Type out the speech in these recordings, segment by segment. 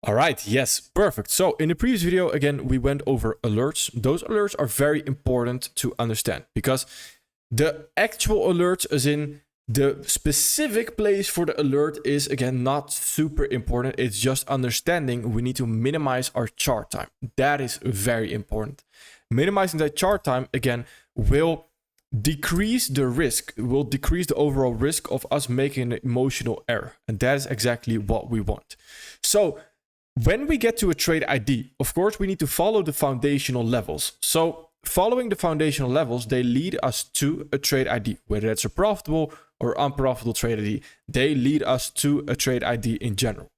All right, yes, perfect. So in the previous video, again, we went over alerts. Those alerts are very important to understand because the actual alerts, as in the specific place for the alert, is again not super important. It's just understanding we need to minimize our chart time. That is very important. Minimizing that chart time, again, will decrease the risk, will decrease the overall risk of us making an emotional error. And that is exactly what we want. So when we get to a trade ID, of course, we need to follow the foundational levels. So following the foundational levels, they lead us to a trade ID, whether it's a profitable or unprofitable trade ID, they lead us to a trade ID in general.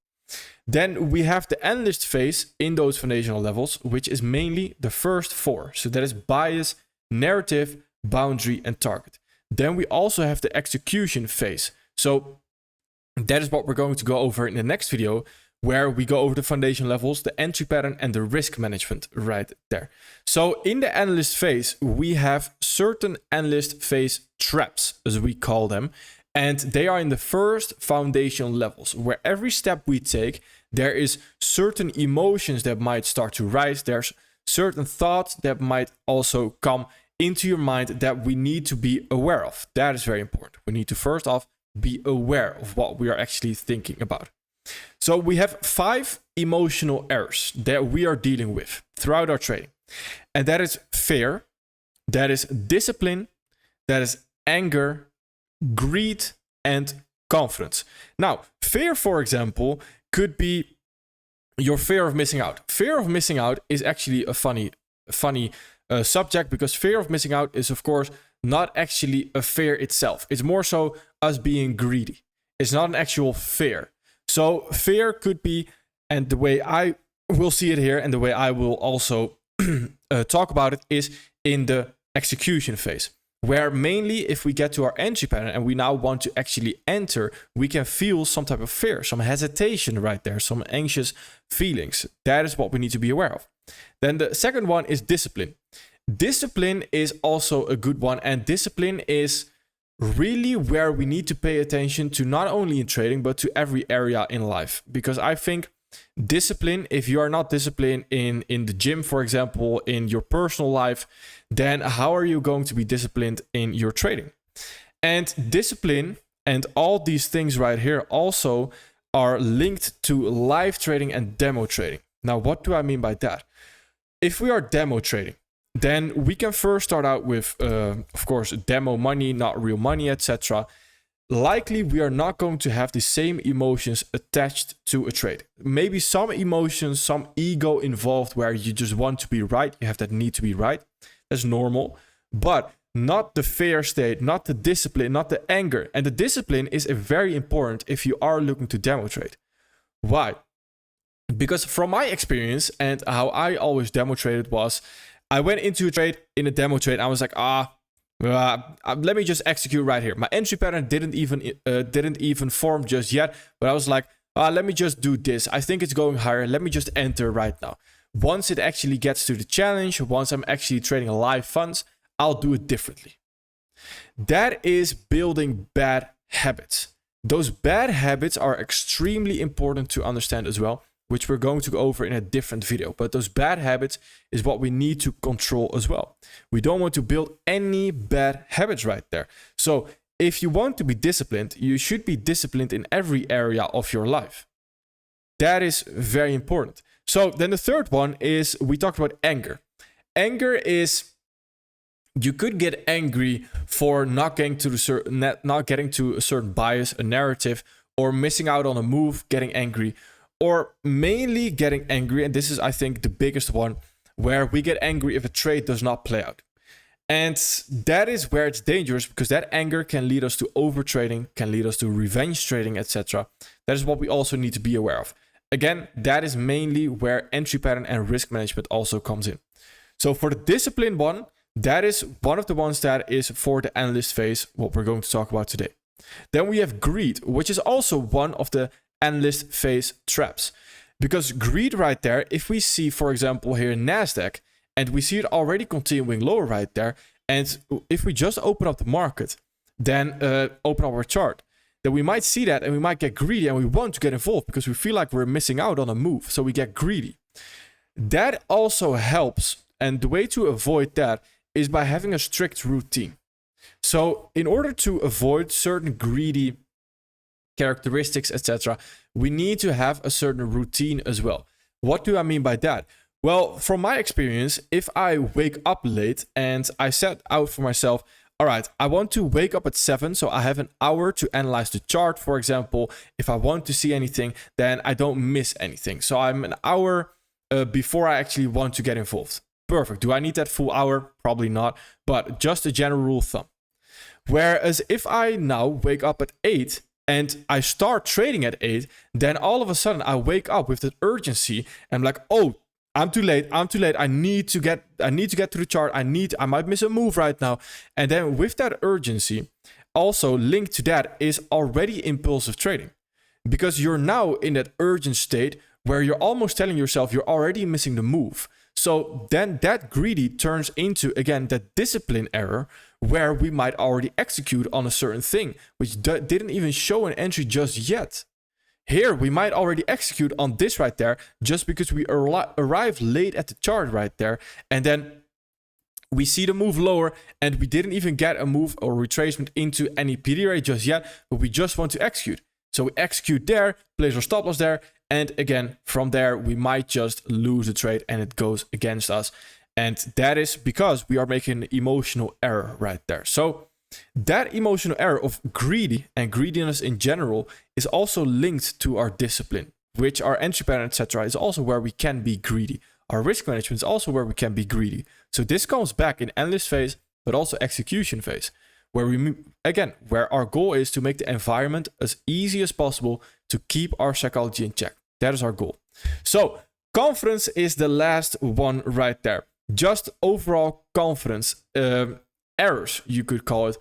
Then we have the analyst phase in those foundational levels, which is mainly the first four. So that is bias, narrative, boundary, and target. Then we also have the execution phase. So that is what we're going to go over in the next video, where we go over the foundation levels, the entry pattern, and the risk management right there. So in the analyst phase, we have certain analyst phase traps, as we call them, and they are in the first foundational levels, where every step we take, there is certain emotions that might start to rise. There's certain thoughts that might also come into your mind that we need to be aware of. That is very important. We need to first off be aware of what we are actually thinking about. So we have 5 emotional errors that we are dealing with throughout our trading. And that is fear, that is discipline, that is anger, greed, and confidence. Now, fear, for example, could be your fear of missing out. Fear of missing out is actually a funny subject, because fear of missing out is, of course, not actually a fear itself. It's more so us being greedy. It's not an actual fear. So fear could be, and the way I will see it here and the way I will also talk about it, is in the execution phase, where mainly if we get to our entry pattern and we now want to actually enter, we can feel some type of fear, some hesitation right there, some anxious feelings. That is what we need to be aware of. Then the second one is discipline. Discipline is also a good one, and discipline is really where we need to pay attention to, not only in trading, but to every area in life. Because I think discipline, if you are not disciplined in the gym, for example, in your personal life, then how are you going to be disciplined in your trading? And discipline and all these things right here also are linked to live trading and demo trading. Now, what do I mean by that? If we are demo trading, then we can first start out with, of course, demo money, not real money, etc. Likely, we are not going to have the same emotions attached to a trade. Maybe some emotions, some ego involved where you just want to be right. You have that need to be right. That's normal. But not the fear state, not the discipline, not the anger. And the discipline is very important if you are looking to demo trade. Why? Because from my experience and how I always demo traded was, I went into a trade, in a demo trade, I was like, let me just execute right here. My entry pattern didn't even form just yet, but I was like, let me just do this. I think it's going higher. Let me just enter right now. Once it actually gets to the challenge, once I'm actually trading live funds, I'll do it differently. That is building bad habits. Those bad habits are extremely important to understand as well, which we're going to go over in a different video. But those bad habits is what we need to control as well. We don't want to build any bad habits right there. So if you want to be disciplined, you should be disciplined in every area of your life. That is very important. So then the third one is, we talked about anger. Anger is, you could get angry for not getting to a certain bias, a narrative, or missing out on a move, getting angry. Or mainly getting angry, and this is, I think, the biggest one, where we get angry if a trade does not play out. And that is where it's dangerous, because that anger can lead us to overtrading, can lead us to revenge trading, etc. That is what we also need to be aware of. Again, that is mainly where entry pattern and risk management also comes in. So for the discipline one, that is one of the ones that is for the analyst phase, what we're going to talk about today. Then we have greed, which is also one of the analyst phase traps, because greed right there, if we see, for example, here in NASDAQ, and we see it already continuing lower right there, and if we just open up the market, then open up our chart, then we might see that and we might get greedy and we want to get involved because we feel like we're missing out on a move. So we get greedy. That also helps. And the way to avoid that is by having a strict routine. So in order to avoid certain greedy characteristics, etc., we need to have a certain routine as well. What do I mean by that? Well, from my experience, if I wake up late and I set out for myself, all right, I want to wake up at 7, so I have an hour to analyze the chart, for example. If I want to see anything, then I don't miss anything. So I'm an hour before I actually want to get involved. Perfect. Do I need that full hour? Probably not, but just a general rule of thumb. Whereas if I now wake up at 8 and I start trading at 8, then all of a sudden I wake up with that urgency. And I'm like, oh, I'm too late. I need to get to the chart. I might miss a move right now. And then with that urgency, also linked to that is already impulsive trading. Because you're now in that urgent state where you're almost telling yourself you're already missing the move. So then that greedy turns into, again, that discipline error where we might already execute on a certain thing, which didn't even show an entry just yet. Here, we might already execute on this right there just because we arrived late at the chart right there. And then we see the move lower and we didn't even get a move or retracement into any PD rate just yet, but we just want to execute. So we execute there, place our stop loss there. And again, from there, we might just lose the trade and it goes against us. And that is because we are making an emotional error right there. So that emotional error of greedy and greediness in general is also linked to our discipline, which our entry pattern, etc., is also where we can be greedy. Our risk management is also where we can be greedy. So this comes back in analyst phase, but also execution phase, where our goal is to make the environment as easy as possible to keep our psychology in check. That is our goal. So confidence is the last one right there. Just overall confidence errors, you could call it.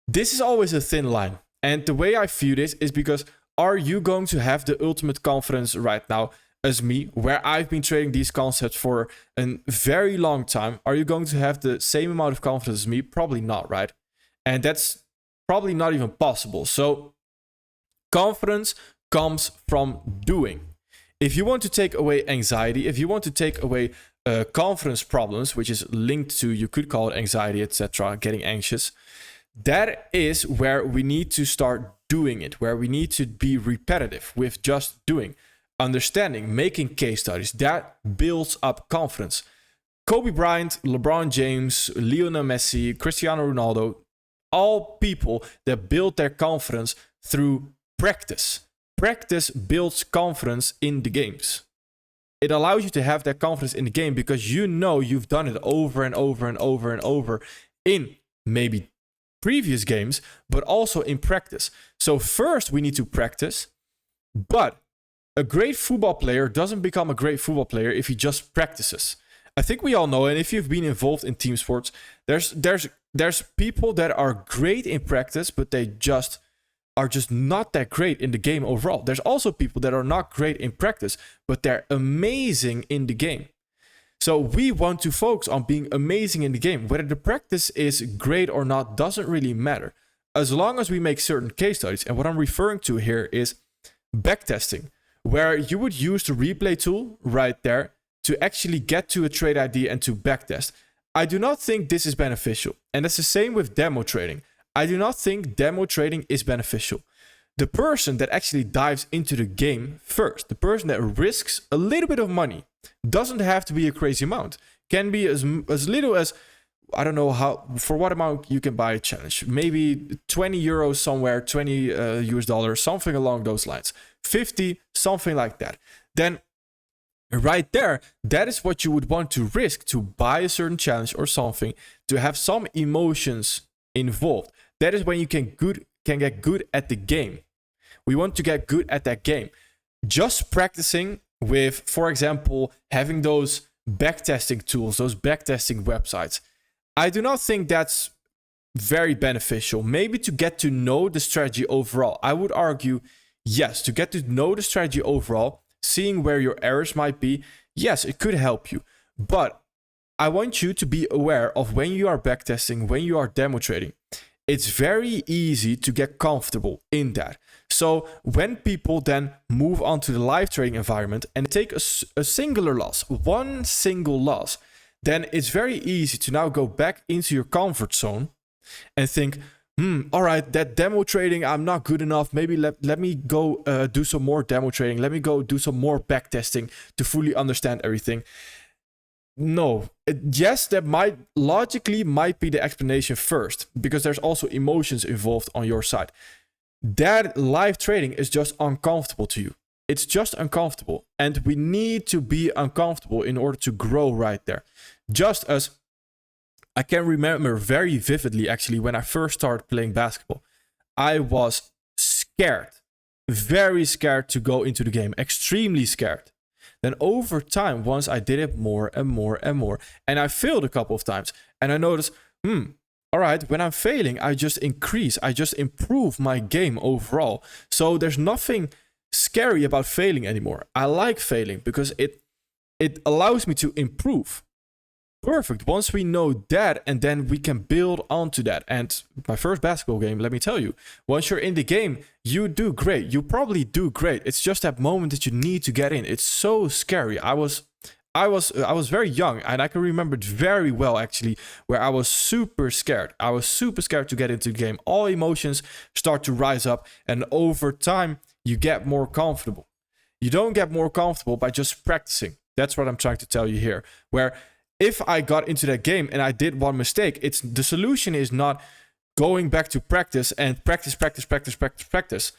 This is always a thin line. And the way I view this is because are you going to have the ultimate confidence right now as me, where I've been trading these concepts for a very long time? Are you going to have the same amount of confidence as me? Probably not, right? And that's probably not even possible. So confidence comes from doing. If you want to take away anxiety, if you want to take away confidence problems, which is linked to, you could call it anxiety, etc., getting anxious, that is where we need to start doing it, where we need to be repetitive with just doing, understanding, making case studies. That builds up confidence. Kobe Bryant, LeBron James, Lionel Messi, Cristiano Ronaldo, all people that build their confidence through practice. Practice builds confidence in the games. It allows you to have that confidence in the game because you know you've done it over and over and over and over in maybe previous games, but also in practice. So first we need to practice, but a great football player doesn't become a great football player if he just practices. I think we all know, and if you've been involved in team sports, there's people that are great in practice, but they are just not that great in the game overall. There's also people that are not great in practice, but they're amazing in the game. So we want to focus on being amazing in the game. Whether the practice is great or not doesn't really matter, as long as we make certain case studies. And what I'm referring to here is backtesting, where you would use the replay tool right there to actually get to a trade ID and to backtest. I do not think this is beneficial. And that's the same with demo trading. I do not think demo trading is beneficial. The person that actually dives into the game first, the person that risks a little bit of money, doesn't have to be a crazy amount. Can be as little as, I don't know for what amount you can buy a challenge. Maybe 20 euros somewhere, 20 US dollars, something along those lines. 50, something like that. Then right there, that is what you would want to risk to buy a certain challenge or something, to have some emotions involved. That is when you can get good at the game. We want to get good at that game. Just practicing with, for example, having those backtesting tools, those backtesting websites, I do not think that's very beneficial. Maybe to get to know the strategy overall. I would argue, yes, to get to know the strategy overall, seeing where your errors might be, yes, it could help you. But I want you to be aware of when you are backtesting, when you are demo trading. it's very easy to get comfortable in that. So when people then move on to the live trading environment and take a singular loss, one single loss, then it's very easy to now go back into your comfort zone and think, all right, that demo trading, I'm not good enough. Maybe let me go do some more demo trading. Let me go do some more back testing to fully understand everything. No, yes, that might logically be the explanation first, because there's also emotions involved on your side. That live trading is just uncomfortable to you. It's just uncomfortable. And we need to be uncomfortable in order to grow right there. Just as I can remember very vividly, actually, when I first started playing basketball, I was scared, very scared to go into the game, extremely scared. Then over time, once I did it more and more and more, and I failed a couple of times, and I noticed, all right, when I'm failing, I just improve my game overall. So there's nothing scary about failing anymore. I like failing because it allows me to improve. Perfect. Once we know that, and then we can build onto that. And my first basketball game, let me tell you, once you're in the game, you do great. You probably do great. It's just that moment that you need to get in. It's so scary. I was very young, and I can remember it very well, actually, where I was super scared. I was super scared to get into the game. All emotions start to rise up, and over time, you get more comfortable. You don't get more comfortable by just practicing. That's what I'm trying to tell you here, where if I got into that game and I did one mistake, the solution is not going back to practice and practice.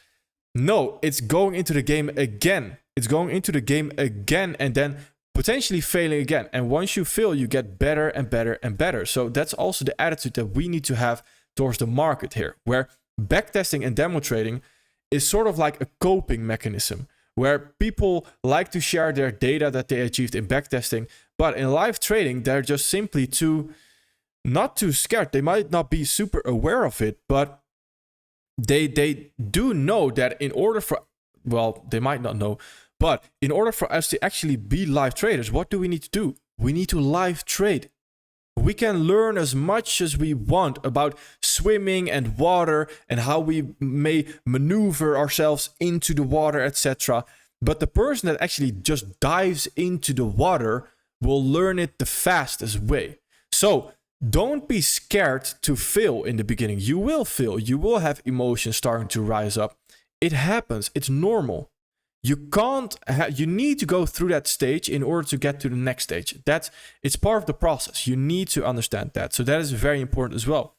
No, it's going into the game again. It's going into the game again and then potentially failing again. And once you fail, you get better and better and better. So that's also the attitude that we need to have towards the market here, where backtesting and demo trading is sort of like a coping mechanism, where people like to share their data that they achieved in backtesting, but in live trading, they're just simply not too scared. They might not be super aware of it, but they do know that they might not know, but in order for us to actually be live traders, what do we need to do? We need to live trade. We can learn as much as we want about swimming and water and how we may maneuver ourselves into the water, etc. But the person that actually just dives into the water will learn it the fastest way. So don't be scared to fail in the beginning. You will fail. You will have emotions starting to rise up. It happens. It's normal. You need to go through that stage in order to get to the next stage. It's part of the process. You need to understand that. So that is very important as well.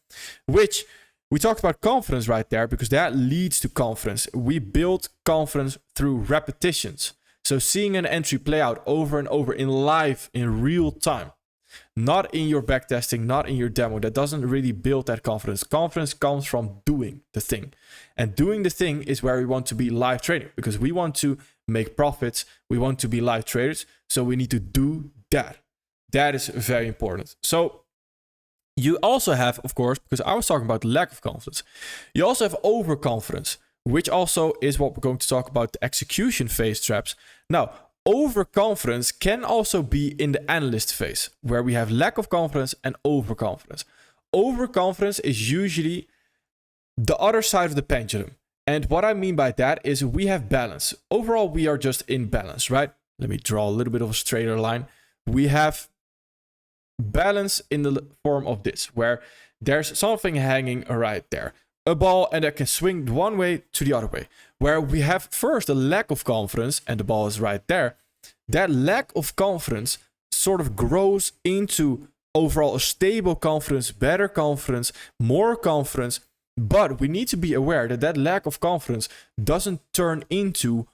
Which we talked about confidence right there, because that leads to confidence. We build confidence through repetitions. So seeing an entry play out over and over in live, in real time, not in your backtesting, not in your demo, that doesn't really build that confidence. Confidence comes from doing the thing. And doing the thing is where we want to be live trading, because we want to make profits. We want to be live traders. So we need to do that. That is very important. So you also have, of course, because I was talking about lack of confidence, you also have overconfidence, which also is what we're going to talk about, the execution phase traps. Now, overconfidence can also be in the analyst phase, where we have lack of confidence and overconfidence. Overconfidence is usually the other side of the pendulum. And what I mean by that is we have balance. Overall, we are just in balance, right? Let me draw a little bit of a straighter line. We have balance in the form of this, where there's something hanging right there. A ball, and that can swing one way to the other way. Where we have first a lack of confidence, and the ball is right there. That lack of confidence sort of grows into overall a stable confidence, better confidence, more confidence. But we need to be aware that lack of confidence doesn't turn into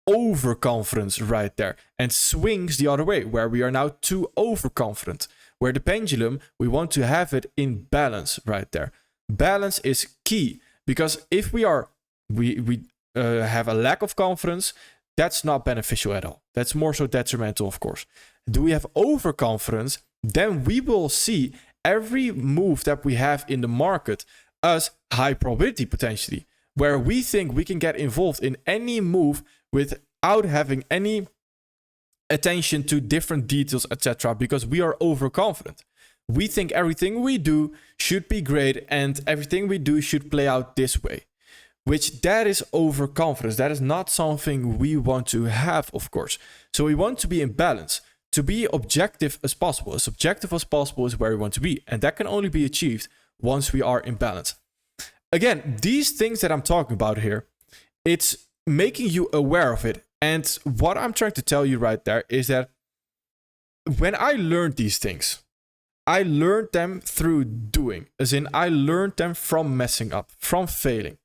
overconfidence right there and swings the other way, where we are now too overconfident. Where the pendulum, we want to have it in balance right there. Balance is key, because if we have a lack of confidence, that's not beneficial at all. That's more so detrimental, of course. Do we have overconfidence? Then we will see every move that we have in the market as high probability potentially, where we think we can get involved in any move without having any attention to different details, etc., because we are overconfident. we think everything we do should be great and everything we do should play out this way, which that is overconfidence. That is not something we want to have, of course. So we want to be in balance, to be objective as possible. As objective as possible is where we want to be. And that can only be achieved once we are in balance. Again, these things that I'm talking about here, it's making you aware of it. And what I'm trying to tell you right there is that when I learned these things, I learned them through doing, as in I learned them from messing up, from failing.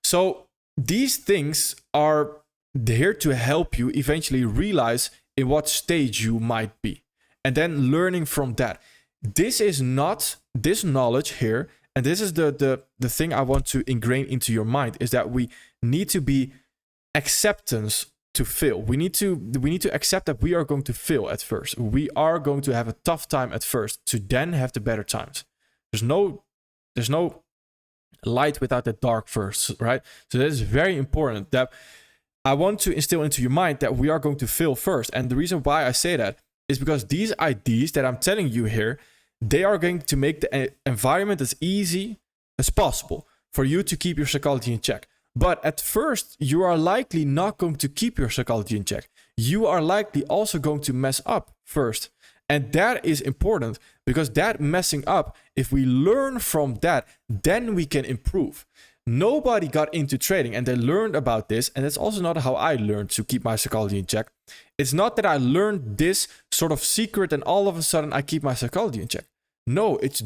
So these things are here to help you eventually realize in what stage you might be, and then learning from that. This is not this knowledge here, and this is the thing I want to ingrain into your mind, is that we need to be acceptance to fail. We need to accept that we are going to fail at first. We are going to have a tough time at first to then have the better times. There's no light without the dark first, right? So that is very important, that I want to instill into your mind that we are going to fail first. And the reason why I say that is because these ideas that I'm telling you here, they are going to make the environment as easy as possible for you to keep your psychology in check. But at first, you are likely not going to keep your psychology in check. You are likely also going to mess up first. And that is important, because that messing up, if we learn from that, then we can improve. Nobody got into trading and they learned about this. And that's also not how I learned to keep my psychology in check. It's not that I learned this sort of secret and all of a sudden I keep my psychology in check. No, it's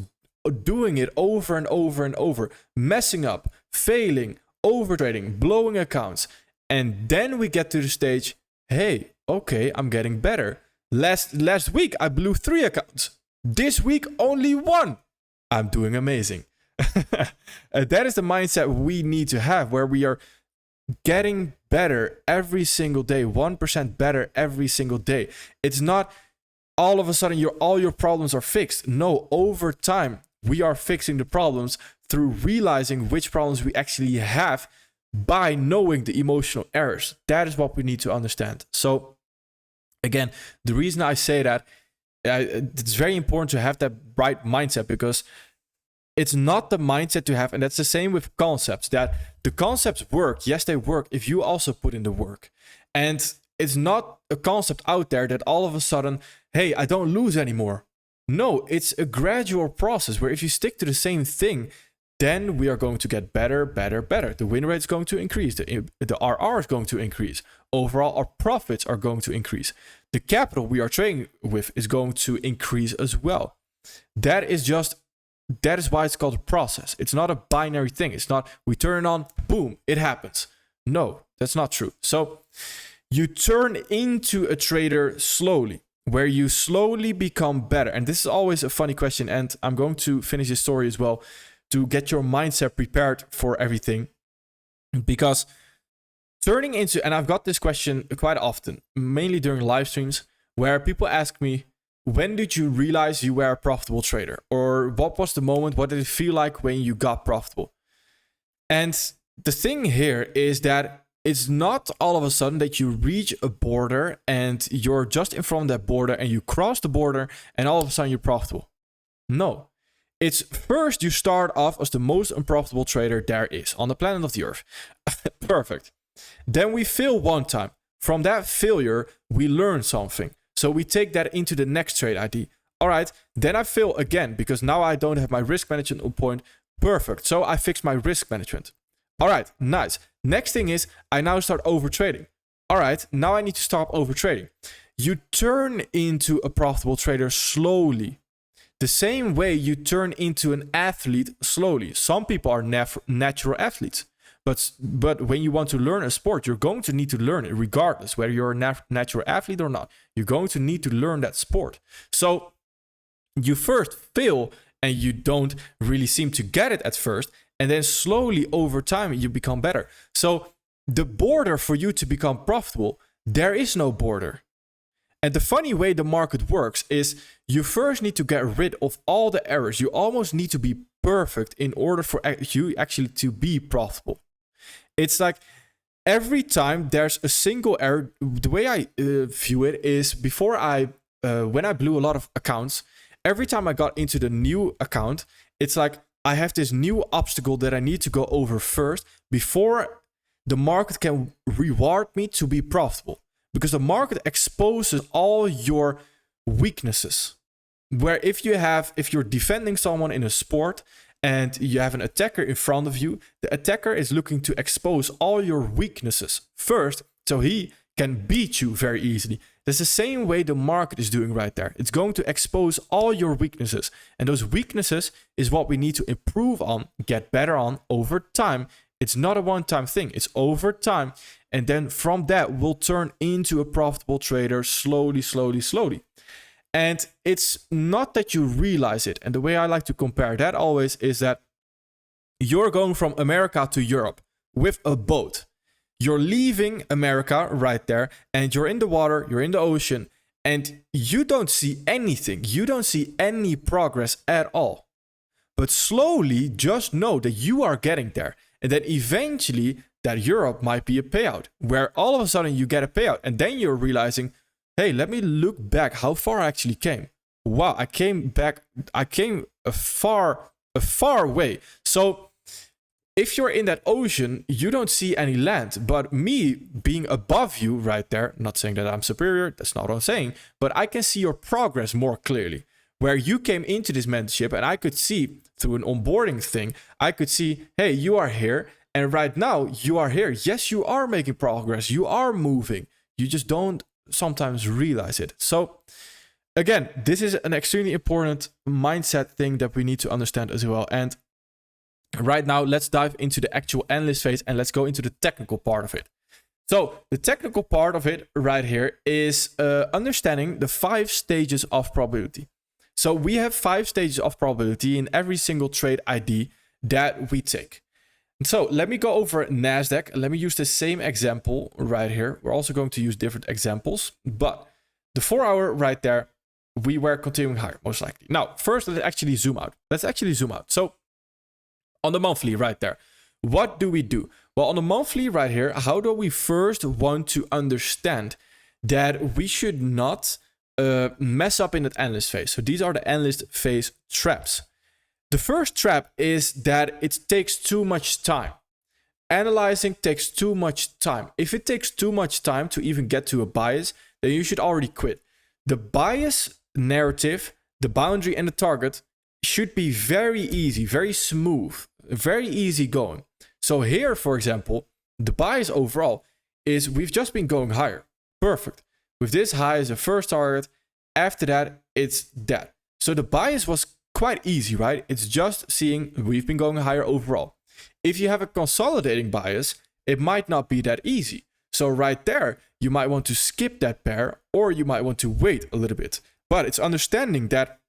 doing it over and over and over, messing up, failing, overtrading, blowing accounts. And then we get to the stage, hey, okay, I'm getting better. Last week, I blew 3 accounts. This week, only 1. I'm doing amazing. That is the mindset we need to have, where we are getting better every single day, 1% better every single day. It's not all of a sudden all your problems are fixed. No, over time, we are fixing the problems through realizing which problems we actually have by knowing the emotional errors. That is what we need to understand. So again, the reason I say that, it's very important to have that right mindset, because it's not the mindset to have, and that's the same with concepts, that the concepts work. Yes, they work if you also put in the work. And it's not a concept out there that all of a sudden, hey, I don't lose anymore. No, it's a gradual process where if you stick to the same thing, then we are going to get better, better, better. The win rate is going to increase. The RR is going to increase. Overall, our profits are going to increase. The capital we are trading with is going to increase as well. That is why it's called a process. It's not a binary thing. It's not we turn it on, boom, it happens. No, that's not true. So you turn into a trader slowly, where you slowly become better. And this is always a funny question. And I'm going to finish this story as well to get your mindset prepared for everything. Because turning into, and I've got this question quite often, mainly during live streams, where people ask me, when did you realize you were a profitable trader? Or what was the moment? What did it feel like when you got profitable? And the thing here is that it's not all of a sudden that you reach a border and you're just in front of that border and you cross the border and all of a sudden you're profitable. No. It's first you start off as the most unprofitable trader there is on the planet of the earth. Perfect. Then we fail one time. From that failure, we learn something. So we take that into the next trade ID. All right, then I fail again because now I don't have my risk management on point. Perfect. So I fix my risk management. All right, nice. Next thing is I now start overtrading. All right, now I need to stop overtrading. You turn into a profitable trader slowly. The same way you turn into an athlete slowly. Some people are natural athletes. But when you want to learn a sport, you're going to need to learn it regardless, whether you're a natural athlete or not. You're going to need to learn that sport. So you first fail and you don't really seem to get it at first. And then slowly over time, you become better. So the border for you to become profitable, there is no border. And the funny way the market works is you first need to get rid of all the errors. You almost need to be perfect in order for you actually to be profitable. It's like every time there's a single error, the way I view it is before when I blew a lot of accounts, every time I got into the new account, it's like I have this new obstacle that I need to go over first before the market can reward me to be profitable. Because the market exposes all your weaknesses. Where if you're defending someone in a sport and you have an attacker in front of you, the attacker is looking to expose all your weaknesses first, so he can beat you very easily. That's the same way the market is doing right there. It's going to expose all your weaknesses. And those weaknesses is what we need to improve on, get better on over time. It's not a one-time thing. It's over time. And then from that, we'll turn into a profitable trader slowly, slowly, slowly. And it's not that you realize it. And the way I like to compare that always is that you're going from America to Europe with a boat. You're leaving America right there, and you're in the water, you're in the ocean, and you don't see anything. You don't see any progress at all. But slowly, just know that you are getting there, and that eventually that Europe might be a payout, where all of a sudden you get a payout, and then you're realizing, hey, let me look back how far I actually came. Wow, I came a far way. So if you're in that ocean, you don't see any land. But me being above you right there, not saying that I'm superior, that's not what I'm saying, but I can see your progress more clearly. Where you came into this mentorship and I could see through an onboarding thing, I could see, hey, you are here. And right now you are here. Yes, you are making progress. You are moving. You just don't sometimes realize it. So again, this is an extremely important mindset thing that we need to understand as well. And right now, let's dive into the actual analyst phase and let's go into the technical part of it. So the technical part of it right here is understanding the 5 stages of probability. So we have 5 stages of probability in every single trade ID that we take. So let me go over NASDAQ. Let me use the same example right here. We're also going to use different examples, but the 4 hour right there, we were continuing higher, most likely. Now, first, let's actually zoom out. So on the monthly right there, what do we do? Well, on the monthly right here, how do we first want to understand that we should not mess up in that analyst phase? So these are the analyst phase traps. The first trap is that it takes too much time. Analyzing takes too much time. If it takes too much time to even get to a bias, then you should already quit. The bias narrative, the boundary, and the target should be very easy, very smooth, very easy going. So here, for example, the bias overall is we've just been going higher. Perfect. With this high as a first target, after that, it's that. So the bias was quite easy, right? It's just seeing we've been going higher overall. If you have a consolidating bias, it might not be that easy. So right there, you might want to skip that pair, or you might want to wait a little bit. But it's understanding that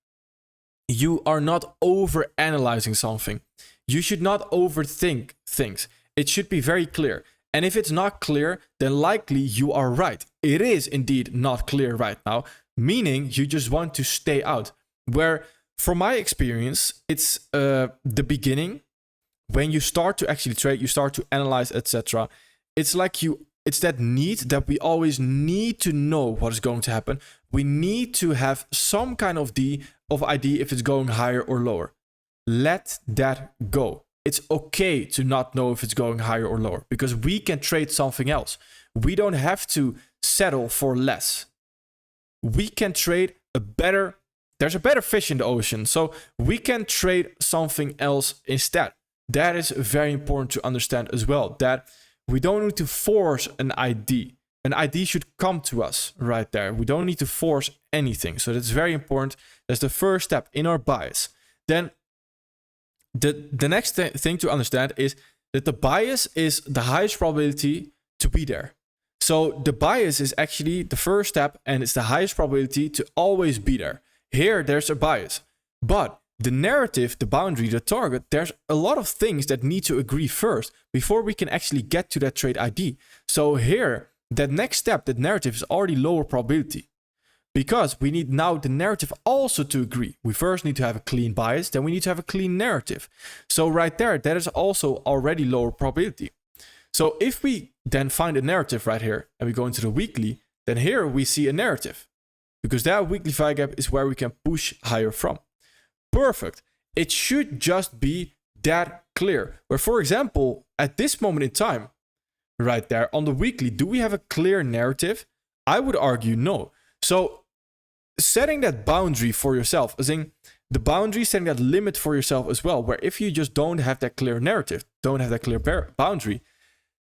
you are not over analyzing something. You should not overthink things. It should be very clear. And if it's not clear, then likely you are right. It is indeed not clear right now, meaning you just want to stay out. Where, from my experience, it's the beginning. When you start to actually trade, you start to analyze, etc. It's like it's that need that we always need to know what is going to happen. We need to have some kind of idea if it's going higher or lower. Let that go. It's okay to not know if it's going higher or lower because we can trade something else. We don't have to settle for less. We can trade there's a better fish in the ocean, so we can trade something else instead. That is very important to understand as well, that we don't need to force an ID. An ID should come to us right there. We don't need to force anything. So that's very important. That's the first step in our bias. Then the next thing to understand is that the bias is the highest probability to be there. So the bias is actually the first step and it's the highest probability to always be there. Here, there's a bias. But the narrative, the boundary, the target, there's a lot of things that need to agree first before we can actually get to that trade ID. So here, that next step, that narrative is already lower probability because we need now the narrative also to agree. We first need to have a clean bias, then we need to have a clean narrative. So right there, that is also already lower probability. So if we then find a narrative right here and we go into the weekly, then here we see a narrative. because that weekly value gap is where we can push higher from. Perfect. It should just be that clear. Where, for example, at this moment in time, right there on the weekly, do we have a clear narrative? I would argue no. So setting that boundary for yourself, as in the boundary, setting that limit for yourself as well, where if you just don't have that clear narrative, don't have that clear boundary,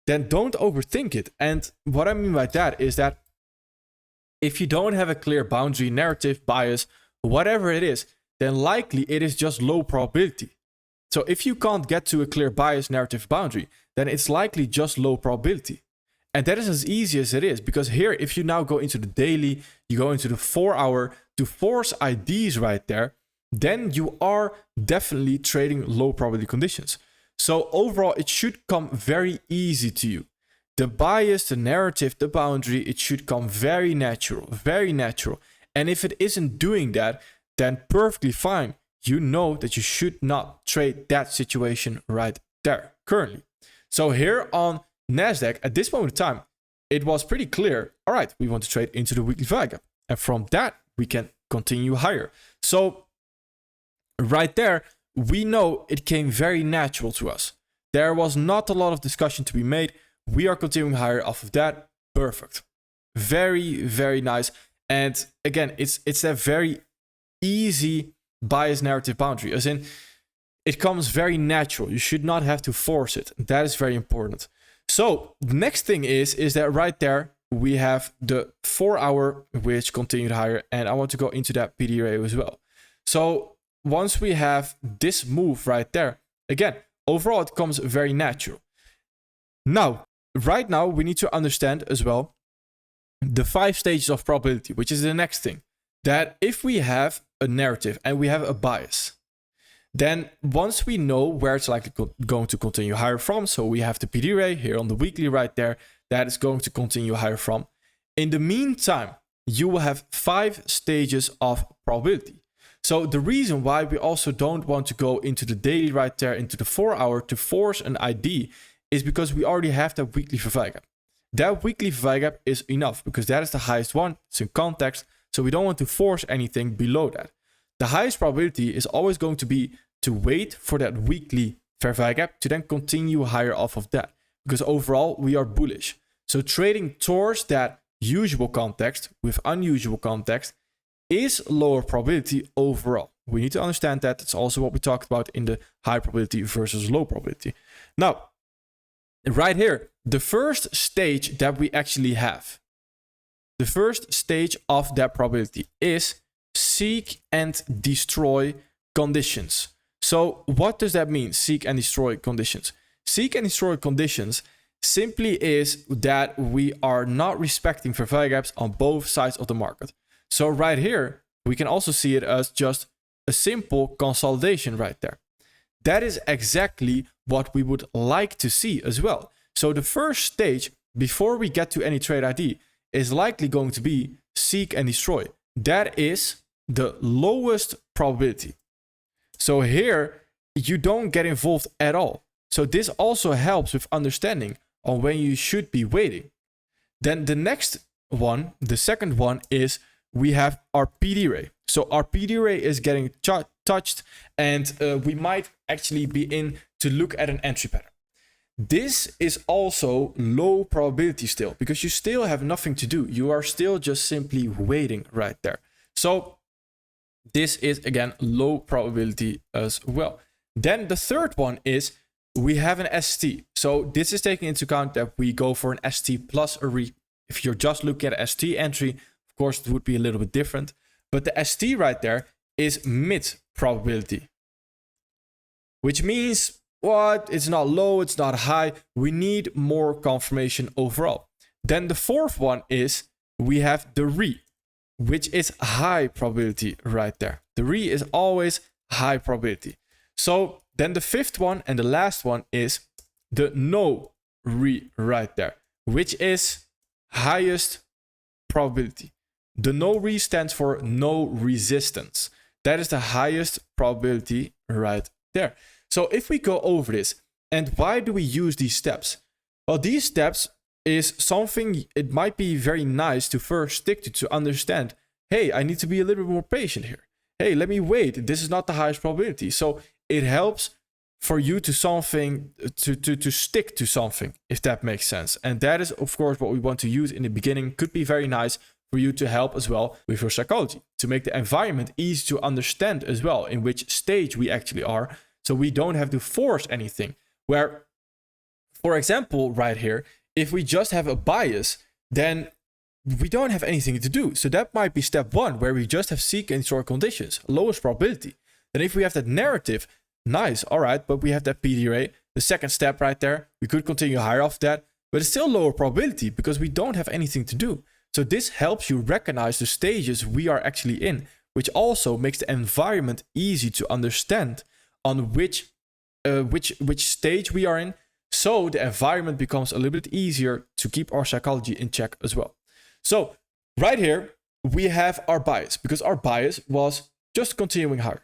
then don't overthink it. And what I mean by that is that if you don't have a clear boundary, narrative, bias, whatever it is, then likely it is just low probability. So if you can't get to a clear bias, narrative, boundary, then it's likely just low probability. And that is as easy as it is, because here, if you now go into the daily, you go into the 4 hour to force IDs right there, then you are definitely trading low probability conditions. So overall, it should come very easy to you. The bias, the narrative, the boundary, it should come very natural, very natural. And if it isn't doing that, then perfectly fine. You know that you should not trade that situation right there currently. So here on NASDAQ, at this moment in time, it was pretty clear. All right, we want to trade into the weekly value gap. And from that, we can continue higher. So right there, we know it came very natural to us. There was not a lot of discussion to be made. We are continuing higher off of that. Perfect. Very, very nice. And again, it's a very easy bias narrative boundary, as in it comes very natural. You should not have to force it. That is very important. So the next thing is that right there, we have the 4 hour, which continued higher. And I want to go into that PD array as well. So once we have this move right there, again, overall, it comes very natural. Now, right now, we need to understand as well the 5 stages of probability, which is the next thing. That if we have a narrative and we have a bias, then once we know where it's likely going to continue higher from, so we have the PD array here on the weekly right there, that is going to continue higher from. In the meantime, you will have 5 stages of probability. So the reason why we also don't want to go into the daily right there, into the 4 hour to force an ID, is because we already have that weekly value gap. That weekly value gap is enough because that is the highest one. It's in context. So we don't want to force anything below that. The highest probability is always going to be to wait for that weekly fair value gap to then continue higher off of that. Because overall, we are bullish. So trading towards that usual context with unusual context is lower probability overall. We need to understand that. It's also what we talked about in the high probability versus low probability. Now, right here, the first stage that we actually have, the first stage of that probability is seek and destroy conditions. So what does that mean, seek and destroy conditions? Seek and destroy conditions simply is that we are not respecting fair value gaps on both sides of the market. So right here, we can also see it as just a simple consolidation right there. That is exactly what we would like to see as well. So the first stage, before we get to any trade ID, is likely going to be seek and destroy. That is the lowest probability. So here, you don't get involved at all. So this also helps with understanding on when you should be waiting. Then the next one, the second one, is we have our PD array. So our PD array is getting touched, and we might actually be in to look at an entry pattern. This is also low probability still, because you still have nothing to do. You are still just simply waiting right there. So this is, again, low probability as well. Then the third one is we have an ST. So this is taking into account that we go for an ST plus a re. If you're just looking at ST entry, of course, it would be a little bit different. But the ST right there is mid probability, which means what? It's not low, it's not high. We need more confirmation overall. Then the fourth one is we have the re, which is high probability right there. The re is always high probability. So then the fifth one and the last one is the no re right there, which is highest probability. The no re stands for no resistance. That is the highest probability right there. So if we go over this, and why do we use these steps? Well, these steps is something it might be very nice to first stick to understand hey, I need to be a little bit more patient here. Hey, let me wait. This is not the highest probability. So it helps for you to stick to something, if that makes sense. And that is, of course, what we want to use in the beginning. Could be very nice for you to help as well with your psychology, to make the environment easy to understand as well, in which stage we actually are, so we don't have to force anything. Where, for example, right here, if we just have a bias, then we don't have anything to do. So that might be step one, where we just have seek and destroy conditions, lowest probability. Then if we have that narrative, nice, all right, but we have that PD array, the second step right there. We could continue higher off that, but it's still lower probability because we don't have anything to do. So this helps you recognize the stages we are actually in, which also makes the environment easy to understand on which stage we are in. So the environment becomes a little bit easier to keep our psychology in check as well. So right here, we have our bias, because our bias was just continuing higher.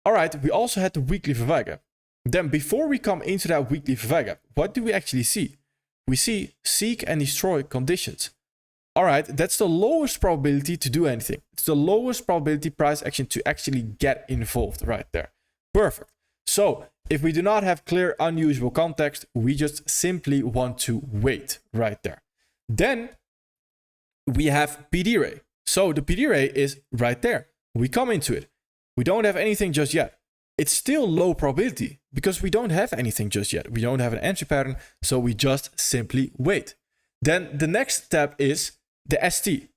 All right, we also had the weekly Verweil gap. Then before we come into that weekly Verweil gap, what do we actually see? We see seek and destroy conditions. All right, that's the lowest probability to do anything. It's the lowest probability price action to actually get involved right there. Perfect. So if we do not have clear, unusual context, we just simply want to wait right there. Then we have PD array. So the PD array is right there. We come into it. We don't have anything just yet. It's still low probability because we don't have anything just yet. We don't have an entry pattern, so we just simply wait. Then the next step is the ST.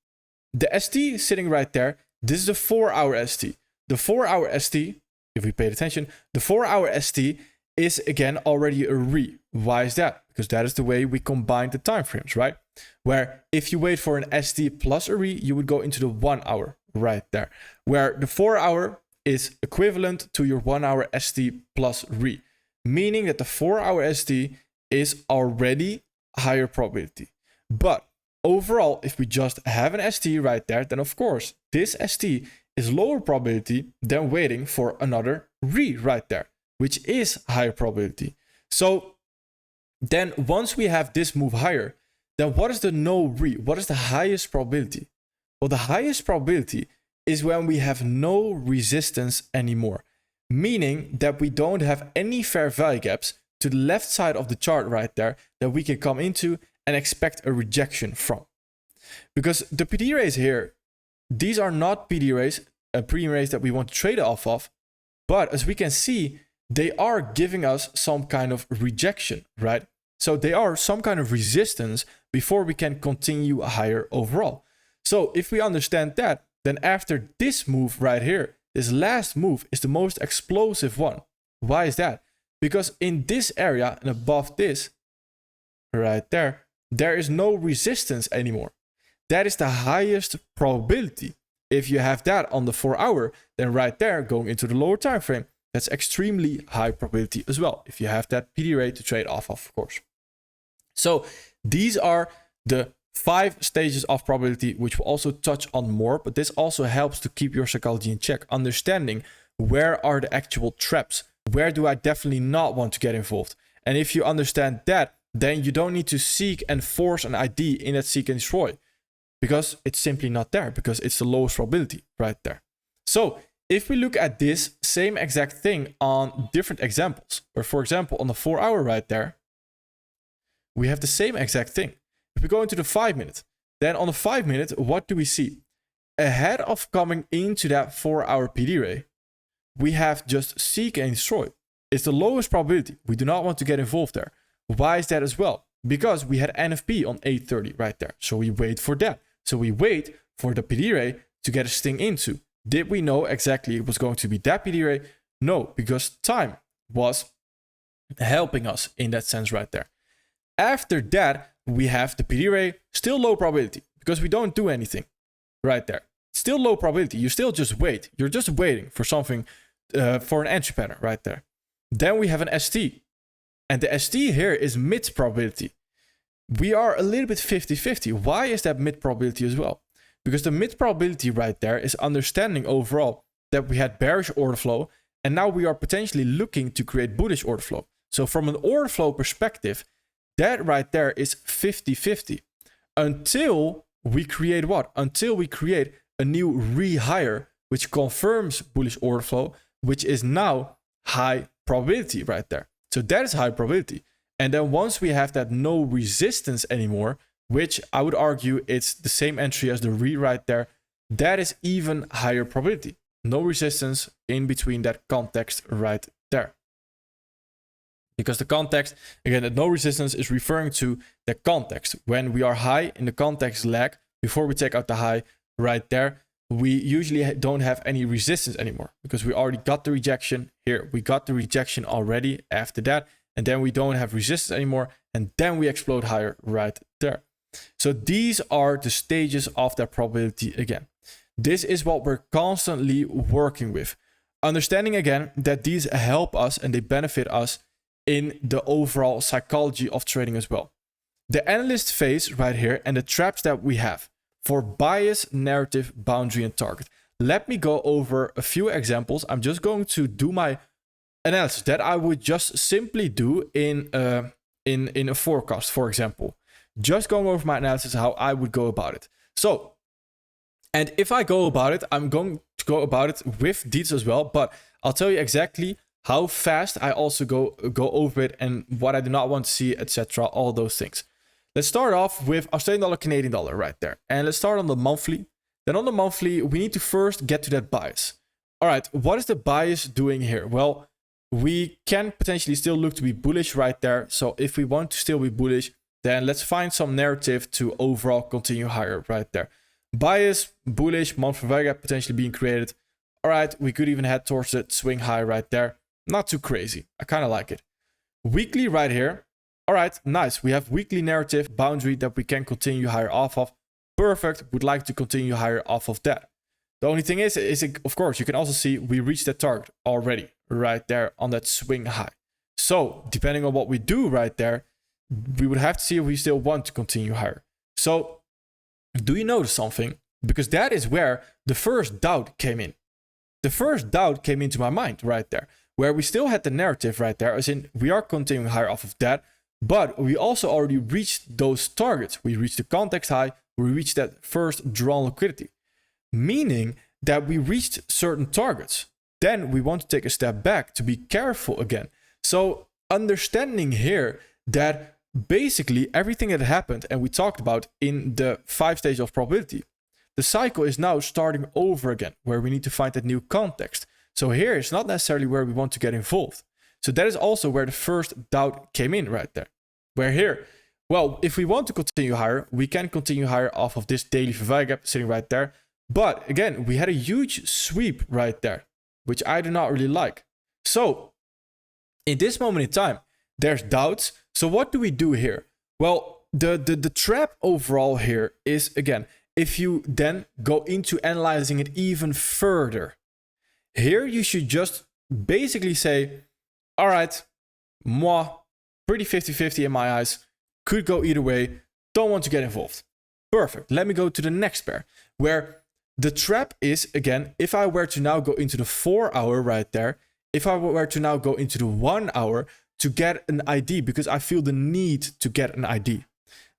The ST is sitting right there. This is a 4-hour ST. The 4-hour ST, if we paid attention, the 4-hour ST is again already a re. Why is that? Because that is the way we combine the time frames, right? Where if you wait for an ST plus a re, you would go into the 1 hour right there. Where the 4-hour is equivalent to your 1 hour ST plus re, meaning that the 4-hour ST is already higher probability. But overall, if we just have an ST right there, then of course, this ST is lower probability than waiting for another re right there, which is higher probability. So then once we have this move higher, then what is the no re? What is the highest probability? Well, the highest probability is when we have no resistance anymore, meaning that we don't have any fair value gaps to the left side of the chart right there that we can come into and expect a rejection from. Because the PD arrays here, these are not PD arrays, premium arrays that we want to trade off of, but as we can see, they are giving us some kind of rejection, right? So they are some kind of resistance before we can continue higher overall. So if we understand that, then after this move right here, this last move is the most explosive one. Why is that? Because in this area and above this, right there, there is no resistance anymore. That is the highest probability. If you have that on the 4-hour, then right there, going into the lower time frame, that's extremely high probability as well. If you have that PD array to trade off of course. So these are the 5 stages of probability, which we'll also touch on more, but this also helps to keep your psychology in check, understanding where are the actual traps, where do I definitely not want to get involved. And if you understand that, then you don't need to seek and force an ID in that seek and destroy, because it's simply not there, because it's the lowest probability right there. So if we look at this same exact thing on different examples, or for example, on the 4-hour right there, we have the same exact thing. If we go into the 5-minute, then on the 5-minute, what do we see? Ahead of coming into that 4-hour PD array, we have just seek and destroy. It's the lowest probability. We do not want to get involved there. Why is that as well? Because we had NFP on 8:30 right there. So we wait for that. So we wait for the PD array to get a sting into. Did we know exactly it was going to be that PD array? No, because time was helping us in that sense right there. After that, we have the PD array, still low probability because we don't do anything right there. Still low probability. You still just wait. You're just waiting for something, for an entry pattern right there. Then we have an ST. And the ST here is mid probability. We are a little bit 50-50. Why is that mid probability as well? Because the mid probability right there is understanding overall that we had bearish order flow, and now we are potentially looking to create bullish order flow. So from an order flow perspective, that right there is 50-50. Until we create what? Until we create a new rehire, which confirms bullish order flow, which is now high probability right there. So that is high probability. And then once we have that no resistance anymore, which I would argue it's the same entry as the re right there, that is even higher probability. No resistance in between that context right there. Because the context, again, that no resistance is referring to the context. When we are high in the context lag, before we take out the high right there, we usually don't have any resistance anymore because we already got the rejection here. We got the rejection already after that, and then we don't have resistance anymore, and then we explode higher right there. So these are the stages of that probability again. This is what we're constantly working with. Understanding again that these help us and they benefit us in the overall psychology of trading as well. The analyst phase right here and the traps that we have for bias, narrative, boundary, and target. Let me go over a few examples. I'm just going to do my analysis that I would just simply do in a forecast, for example. Just going over my analysis, how I would go about it. So, and if I go about it, I'm going to go about it with deeds as well, but I'll tell you exactly how fast I also go over it and what I do not want to see, etc. All those things. Let's start off with Australian dollar, Canadian dollar right there. And let's start on the monthly. Then on the monthly, we need to first get to that bias. All right, what is the bias doing here? Well, we can potentially still look to be bullish right there. So if we want to still be bullish, then let's find some narrative to overall continue higher right there. Bias, bullish, monthly value gap potentially being created. All right, we could even head towards the swing high right there. Not too crazy. I kind of like it. Weekly right here. All right, nice. We have weekly narrative boundary that we can continue higher off of. Perfect. Would like to continue higher off of that. The only thing is of course, you can also see we reached that target already right there on that swing high. So depending on what we do right there, we would have to see if we still want to continue higher. So do you notice something? Because that is where the first doubt came in. The first doubt came into my mind right there, where we still had the narrative right there, as in we are continuing higher off of that, but we also already reached those targets. We reached the context high, we reached that first drawn liquidity, meaning that we reached certain targets. Then we want to take a step back to be careful again. So understanding here that basically everything that happened and we talked about in the 5 stages of probability, the cycle is now starting over again, where we need to find that new context. So here it's not necessarily where we want to get involved. So that is also where the first doubt came in right there. Where here, well, if we want to continue higher, we can continue higher off of this daily value gap sitting right there. But again, we had a huge sweep right there, which I do not really like. So in this moment in time, there's doubts. So what do we do here? Well, the trap overall here is, again, if you then go into analyzing it even further, here you should just basically say, all right, pretty 50-50 in my eyes, could go either way, don't want to get involved. Perfect. Let me go to the next pair, where the trap is, again, if I were to now go into the 4 hour right there, if I were to now go into the 1 hour to get an ID, because I feel the need to get an ID.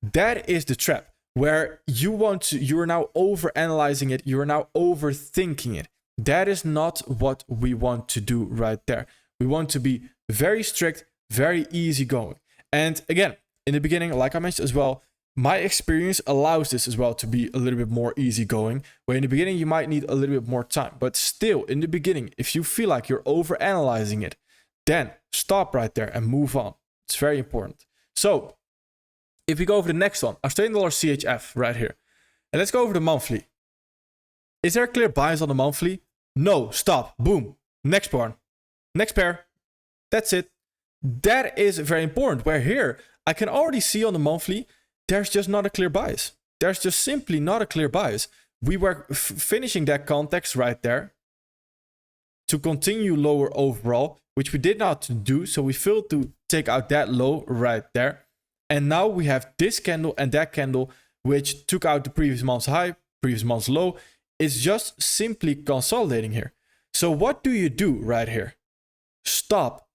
That is the trap, where you are now over analyzing it, you are now overthinking it. That is not what we want to do right there. We want to be very strict, very easygoing. And again, in the beginning, like I mentioned as well, my experience allows this as well to be a little bit more easygoing, where in the beginning you might need a little bit more time. But still, in the beginning, if you feel like you're over analyzing it, then stop right there and move on. It's very important. So if we go over the next one, Australian dollar CHF right here. And let's go over the monthly. Is there a clear bias on the monthly? No, stop, boom, next one, next pair. That's it. That is very important, where here I can already see on the monthly, there's just not a clear bias. There's just simply not a clear bias. We were finishing that context right there to continue lower overall, which we did not do. So we failed to take out that low right there. And now we have this candle and that candle, which took out the previous month's high, previous month's low. It's just simply consolidating here. So what do you do right here? Stop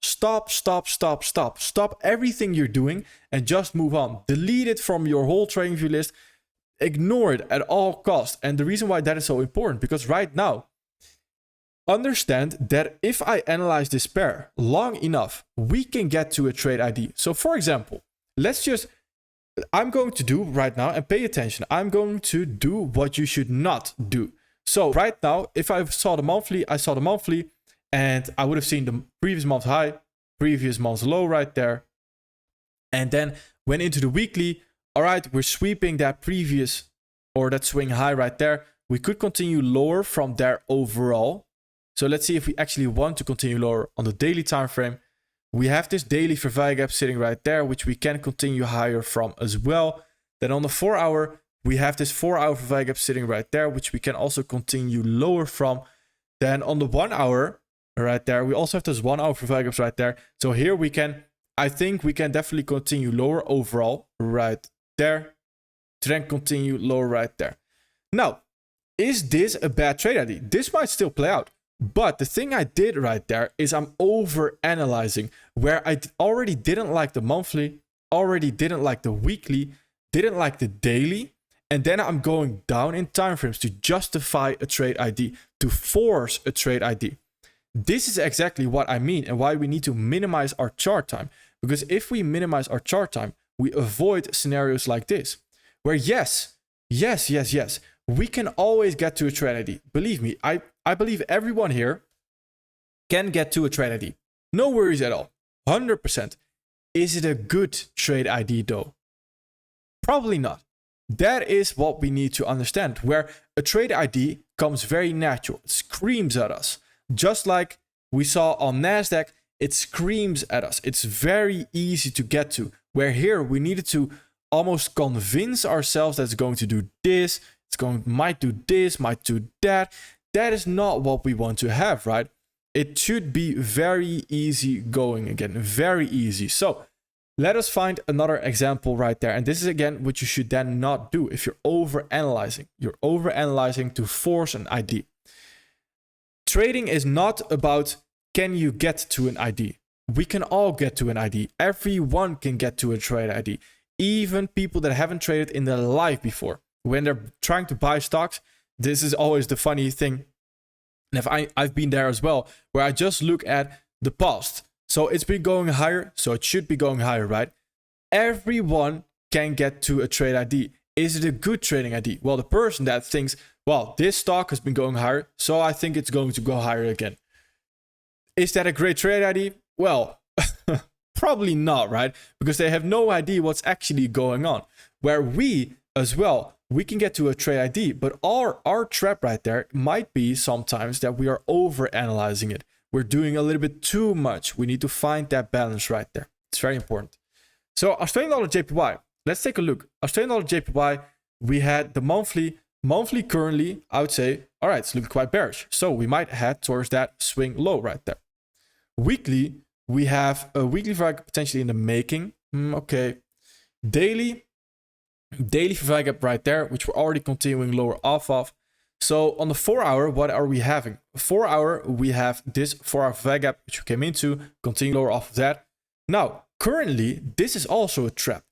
everything you're doing and just move on. Delete it from your whole trading view list. ignore it at all costs. And the reason why that is so important, because right now, understand that if I analyze this pair long enough, we can get to a trade ID. So for example, I'm going to do right now, and pay attention, I'm going to do what you should not do. So right now, if I saw the monthly, and I would have seen the previous month high, previous month's low right there, and then went into the weekly. All right, we're sweeping that previous or that swing high right there. We could continue lower from there overall. So let's see if we actually want to continue lower on the daily time frame. We have this daily fair value gap sitting right there, which we can continue higher from as well. Then on the 4 hour, we have this 4 hour fair value gap sitting right there, which we can also continue lower from. Then on the 1 hour right there, we also have this 1 hour fair value gaps right there. So here I think we can definitely continue lower overall right there. To then continue lower right there. Now, is this a bad trade ID? This might still play out. But the thing I did right there is I'm over analyzing, where I already didn't like the monthly, already didn't like the weekly, didn't like the daily, and then I'm going down in time frames to justify a trade ID, to force a trade ID. This is exactly what I mean and why we need to minimize our chart time. Because if we minimize our chart time, we avoid scenarios like this, where yes, we can always get to a trade ID. Believe me, I believe everyone here can get to a trade ID. No worries at all. 100%. Is it a good trade ID though? Probably not. That is what we need to understand, where a trade ID comes very natural. It screams at us. Just like we saw on NASDAQ, it screams at us. It's very easy to get to, where here we needed to almost convince ourselves that it's going to do this, might do this, might do that. That is not what we want to have, right? It should be very easy going again, very easy. So let us find another example right there. And this is again what you should then not do if you're over analyzing. You're over analyzing to force an ID. Trading is not about can you get to an ID. We can all get to an ID. Everyone can get to a trade ID. Even people that haven't traded in their life before. When they're trying to buy stocks, this is always the funny thing. And I've been there as well, where I just look at the past. So it's been going higher, so it should be going higher, right? Everyone can get to a trade ID. Is it a good trading ID? Well, the person that thinks, well, this stock has been going higher, so I think it's going to go higher again. Is that a great trade ID? Well, probably not, right? Because they have no idea what's actually going on. Where we as well, we can get to a trade ID, but our trap right there might be sometimes that we are over analyzing it. We're doing a little bit too much. We need to find that balance right there. It's very important. So Australian dollar JPY, let's take a look. Australian dollar JPY, we had the monthly currently, I would say, all right, it's looking quite bearish. So we might head towards that swing low right there. Weekly, we have a weekly value potentially in the making. Okay. Daily fair value gap right there, which we're already continuing lower off of. So on the 4 hour, what are we having? 4 hour, we have this 4 hour fair value gap, which we came into, continue lower off of that. Now, currently, this is also a trap,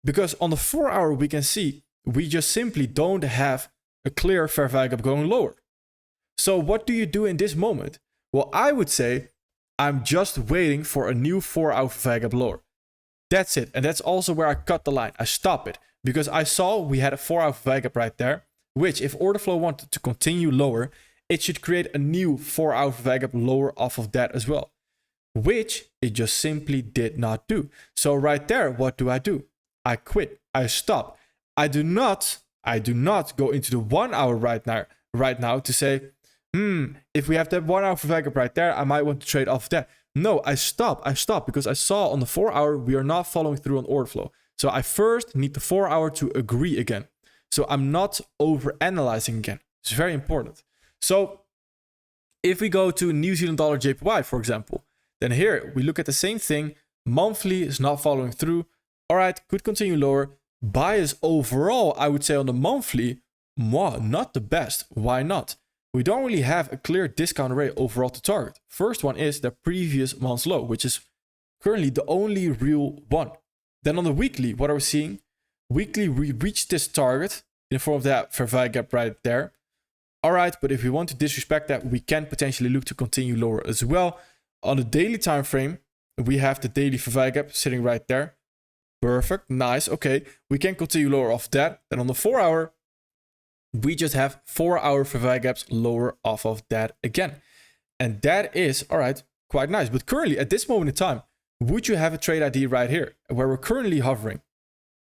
because on the 4 hour, we can see we just simply don't have a clear fair value gap going lower. So what do you do in this moment? Well, I would say I'm just waiting for a new 4 hour fair value gap lower. That's it. And that's also where I cut the line. I stop it. Because I saw we had a 4 hour value gap right there, which if order flow wanted to continue lower, it should create a new 4 hour value gap lower off of that as well, which it just simply did not do. So right there, what do? I quit. I stop. I do not go into the 1 hour right now to say, if we have that 1 hour value gap right there, I might want to trade off that. No, I stop because I saw on the 4 hour, we are not following through on order flow. So I first need the 4 hour to agree again. So I'm not over analyzing again. It's very important. So if we go to New Zealand dollar JPY, for example, then here we look at the same thing. Monthly is not following through. All right, could continue lower. Bias overall, I would say on the monthly, not the best. Why not? We don't really have a clear discount rate overall to target. First one is the previous month's low, which is currently the only real one. Then on the weekly, what are we seeing? Weekly, we reached this target, in the form of that fair value gap right there. All right, but if we want to disrespect that, we can potentially look to continue lower as well. On the daily time frame, we have the daily fair value gap sitting right there. Perfect, nice, okay. We can continue lower off that. Then on the 4 hour, we just have 4 hour fair value gaps lower off of that again. And that is, all right, quite nice. But currently, at this moment in time, would you have a trade ID right here where we're currently hovering?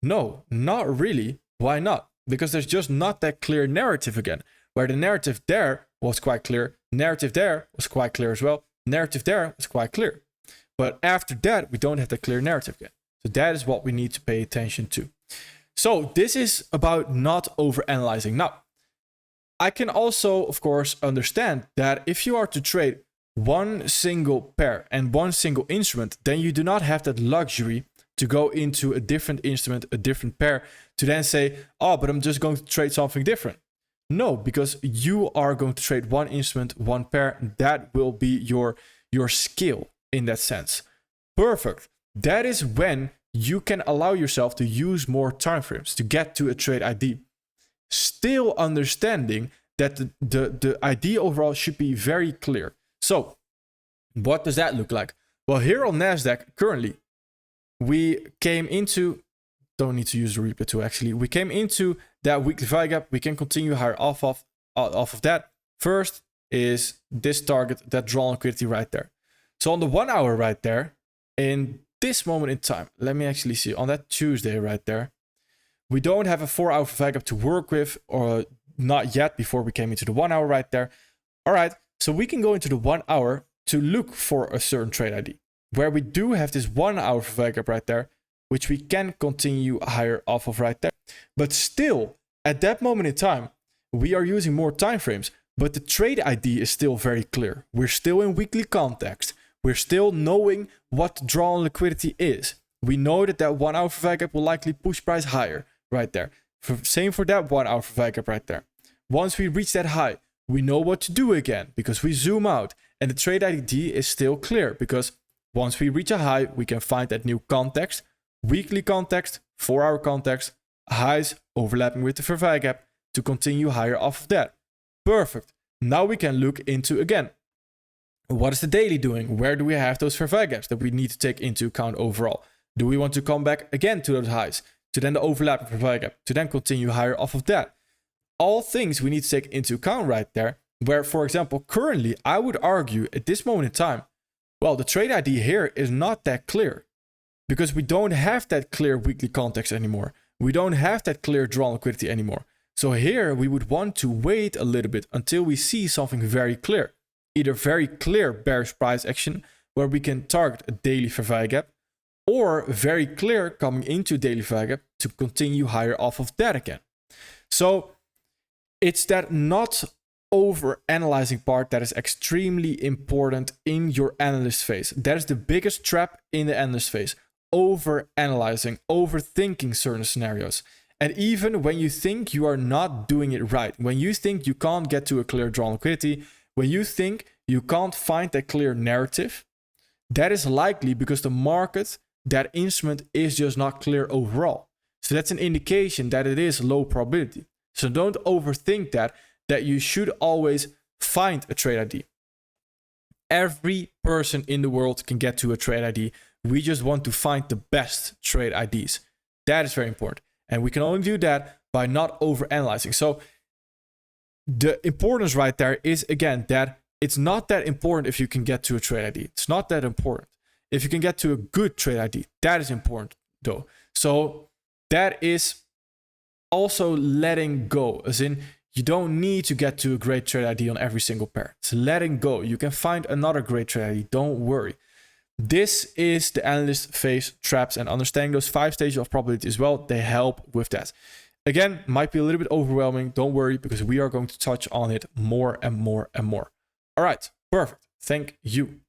No, not really. Why not? Because there's just not that clear narrative again, where the narrative there was quite clear, narrative there was quite clear as well, narrative there was quite clear. But after that, we don't have the clear narrative again. So that is what we need to pay attention to. So this is about not overanalyzing. Now, I can also, of course, understand that if you are to trade one single pair and one single instrument, then you do not have that luxury to go into a different instrument, a different pair, to then say, oh, but I'm just going to trade something different. No, because you are going to trade one instrument, one pair, and that will be your skill in that sense. Perfect. That is when you can allow yourself to use more time frames to get to a trade ID. Still understanding that the ID overall should be very clear. So what does that look like? Well, here on NASDAQ, currently, we came into, don't need to use the replay tool actually, we came into that weekly value gap. We can continue higher off of that. First is this target, that draw liquidity right there. So on the 1 hour right there, in this moment in time, let me actually see, on that Tuesday right there, we don't have a 4 hour value gap to work with, or not yet, before we came into the 1 hour right there. All right, so we can go into the 1 hour to look for a certain trade ID, where we do have this 1 hour value gap right there, which we can continue higher off of right there. But still, at that moment in time, we are using more time frames, but the trade ID is still very clear. We're still in weekly context. We're still knowing what draw on liquidity is. We know that that 1 hour value gap will likely push price higher right there. Same for that 1 hour value gap right there. Once we reach that high, we know what to do again because we zoom out, and the trade ID is still clear because once we reach a high, we can find that new context, weekly context, 4 hour context, highs overlapping with the fair value gap to continue higher off of that. Perfect. Now we can look into, again, what is the daily doing? Where do we have those fair value gaps that we need to take into account overall? Do we want to come back again to those highs, to then the overlapping fair value gap, to then continue higher off of that? All things we need to take into account right there, where, for example, currently, I would argue at this moment in time, well, the trade ID here is not that clear because we don't have that clear weekly context anymore. We don't have that clear draw liquidity anymore. So here we would want to wait a little bit until we see something very clear. Either very clear bearish price action where we can target a daily fair value gap, or very clear coming into daily fair value gap to continue higher off of that again. So it's that not over analyzing part that is extremely important in your analyst phase. That is the biggest trap in the analyst phase. Over analyzing, overthinking certain scenarios. And even when you think you are not doing it right, when you think you can't get to a clear draw liquidity, when you think you can't find that clear narrative, that is likely because the market, that instrument is just not clear overall. So that's an indication that it is low probability. So don't overthink that you should always find a trade ID. Every person in the world can get to a trade ID. We just want to find the best trade IDs. That is very important. And we can only do that by not overanalyzing. So the importance right there is, again, that it's not that important if you can get to a trade ID. It's not that important. If you can get to a good trade ID, that is important though. So that is also letting go, as in you don't need to get to a great trade ID on every single pair. It's letting go. You can find another great trade ID. Don't worry. This is the analyst phase traps, and understanding those 5 stages of probability as well, they help with that. Again, might be a little bit overwhelming. Don't worry, because we are going to touch on it more and more and more. All right, perfect. Thank you.